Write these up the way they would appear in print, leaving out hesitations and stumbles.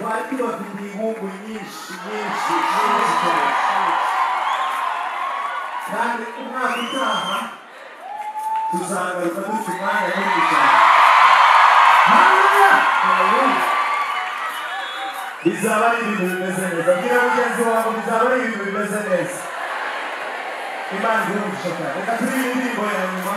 Watu wapindi Mungu nyinshi cyane kandi umwaka utaha tuzagaruka dufite umwanya munini cyane. Bizaba ari ibintu bimeze neza. Bwira mugenzi wawe bizaba ari ibintu bimeze neza. Imana irumugisha cyane. Reka turirimbe indirimbo ya nyuma.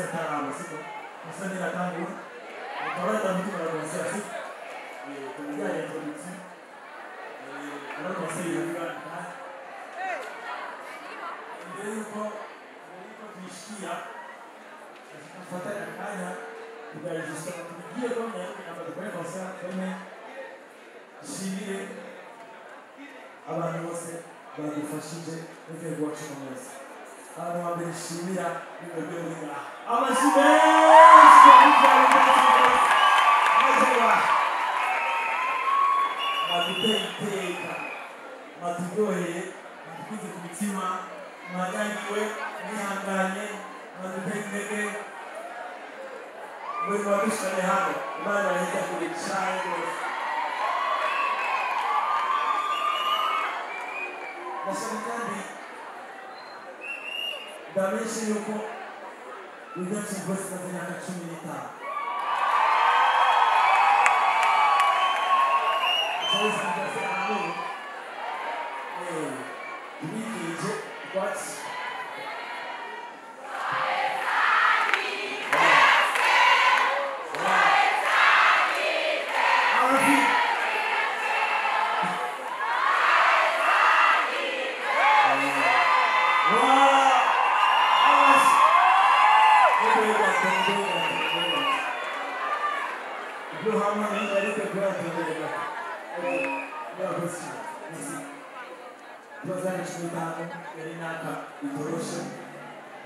ataraba siko musani natangu kawaida mtu anakuwa sisi kuingia introduction anakuwa sisi ndio ndio kuishikia kufuata kanya kugarisha kuingia kama na kwa sababu kama shimire abantu bose badufashije n'urwego rwacu neza abantu bambere shimira n'urwego rw'ingaha maduteka maturyoheye madukuze ku mitima mwagangiwe mwihanganye maduteka intege muri badushikane hano imana bahita kuri cyane rwose nasaba kandi ndamenyeshe yuko redemption voice maze imyaka 15 Joyce ndase aho tubikije kwatsi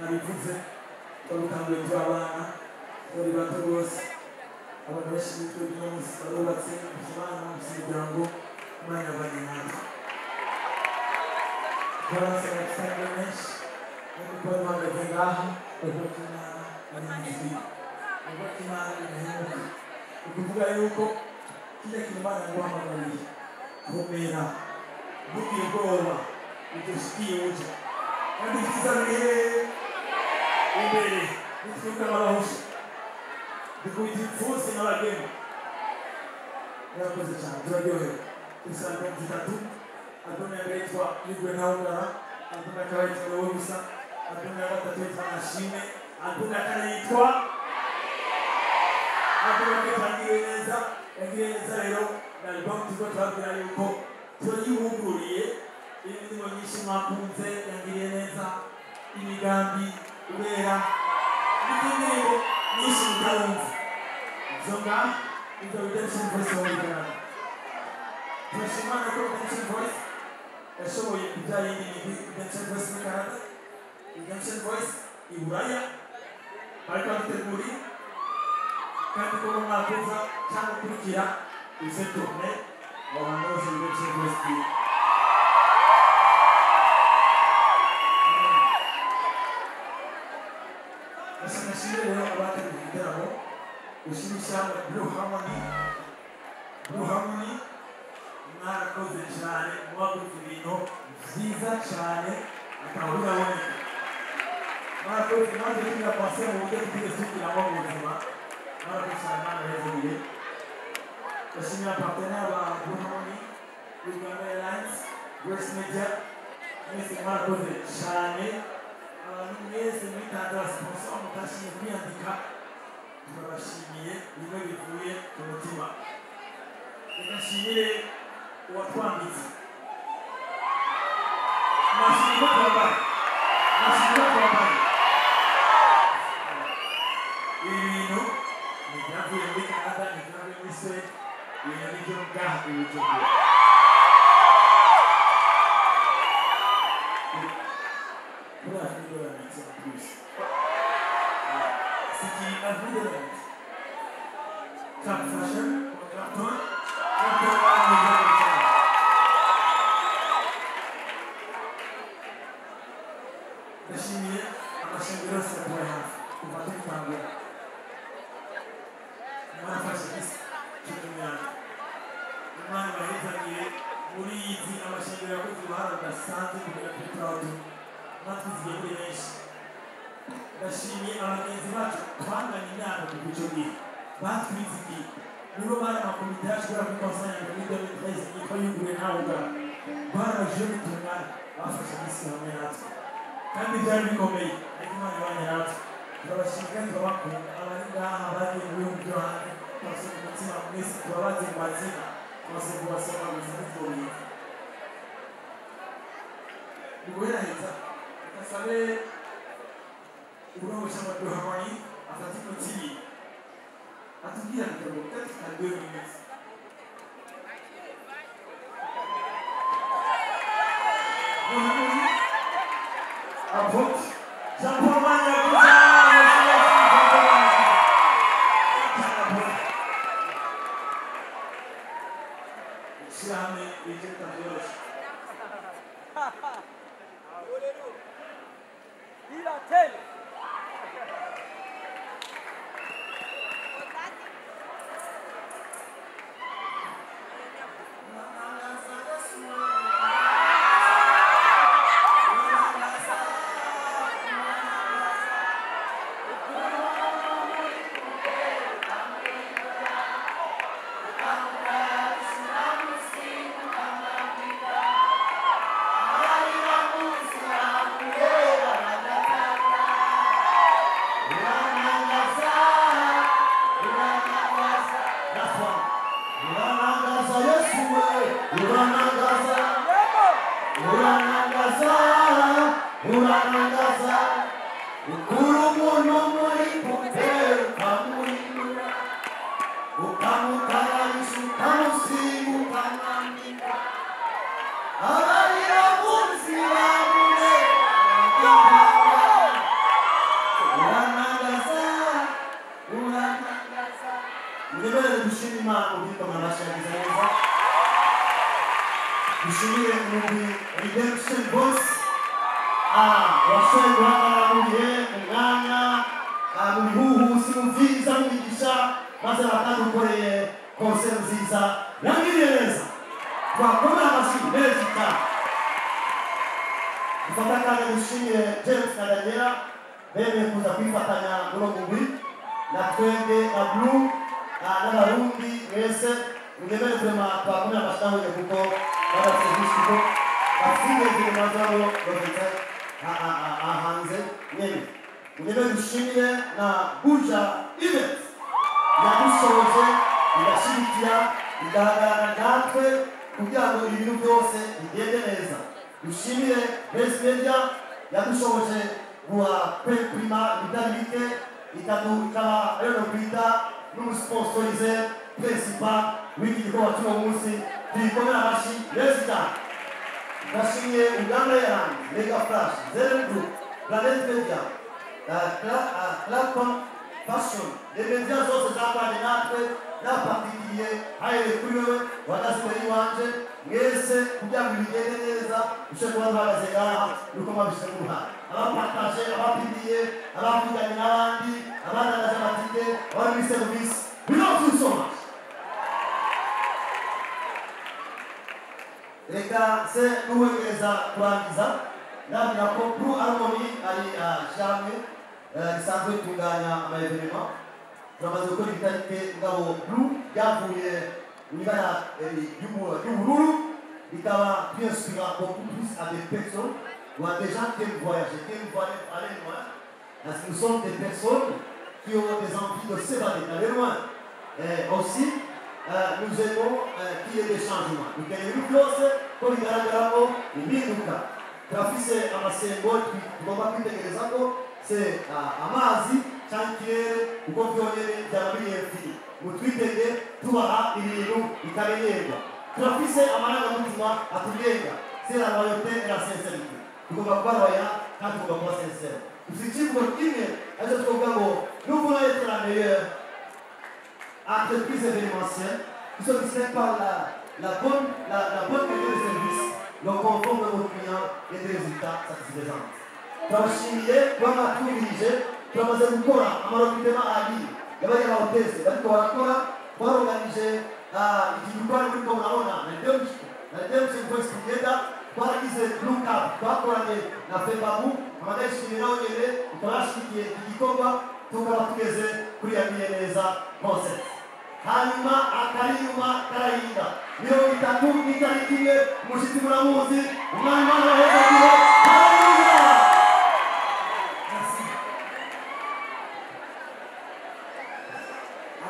nabivuze twabutanguye turabana turi bato bose abantu bashinzwe n'umunsi barubatse kubana n'umuryango umwanya bari natwe barasaba cyane menshi nuko bahagaze ngaha bavuga Imana ari nziza bavuga Imana ihemuka ukuvuga yuko kile kimana guhamagariye komera bugiye bwoba udushikiye uje kandi kizaniye imbere nitwika n'abahusha dukubita ipfusi n'abageni murakoze cyane turaryohewe isanga zitatu album ya mbere yitwa Yigwe na Ungara album ya kabiri yitwa Wowe Gusa album ya gatatu yitwa Nashime album ya kane yitwa album ya gatatu yagiriye neza rero na album tuko turabwira yuko turayihuguriye indirimbo nyinshi mwakunze yagiriye neza imigambi ubera n'indirimbo nyinshi mutarumva zonga izo redemption voice wabigana turashimana ko redemption voice yashoboye kubyara indi redemption voice muri Canada redemption voice i Buraya bariko baduteguri kandi ko mwakuza cyangwa kurikira izo tourne abantu bose redemption voice Nashimire rero abategura igitaramo ushimisha Blue Harmony mwarakoze cyane mwakoze ibintu byiza cyane akabura wone mwarakoze maze tugira pase mu buryo tugiye tugira mu buzima mwarakoze cyane mana hezuriye nashimira partenaire ba Blue Harmony Uganda Airlines Grace Media mwese mwarakoze cyane abantu mwese mwitanze sponsor mutashimye kwiyandika turabashimiye nimwe bivuye ku mutima nashimire uwatwanditse nashimire kwambara ibintu nibyavuye muri Canada nibyavuye muri Sweden ibintu nibyo ngaha ibijugu Nashimire amashanyarazi yose yabaye hafi kuva tugitangira mwarafashe isi cy'umwanya Imana bahezaniye muri izi amashanyarazi yakoze uruhare rudasanzwe kugira kuri Claude natwe zigiye muri benshi ndashimiye abagenzi bacu twanganye imyaka ku gico gihe batwizigiye nibo bari amakomite yacu kubera kuri konsanya muri 2013 yitwa Yigwe na Ungara baraje bitungana bafashe isi hamwe natwe kandi byari bikomeye ariko Imana ibanye natwe turabashimira turabakunda abari ngaha bagiye mu bihugu byo hanze turasoma umutima mwese turabazi mu mazina turasoma kubasoma mu izina ry'Imana guheraheza tukasabe uburongo cy'amaduha hamwe afata inoti atubwira ngo katika 2 minutes Apôtre Jean-Paul Magnacusa, Islam itu terus. Il a tel.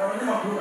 abanyamakuru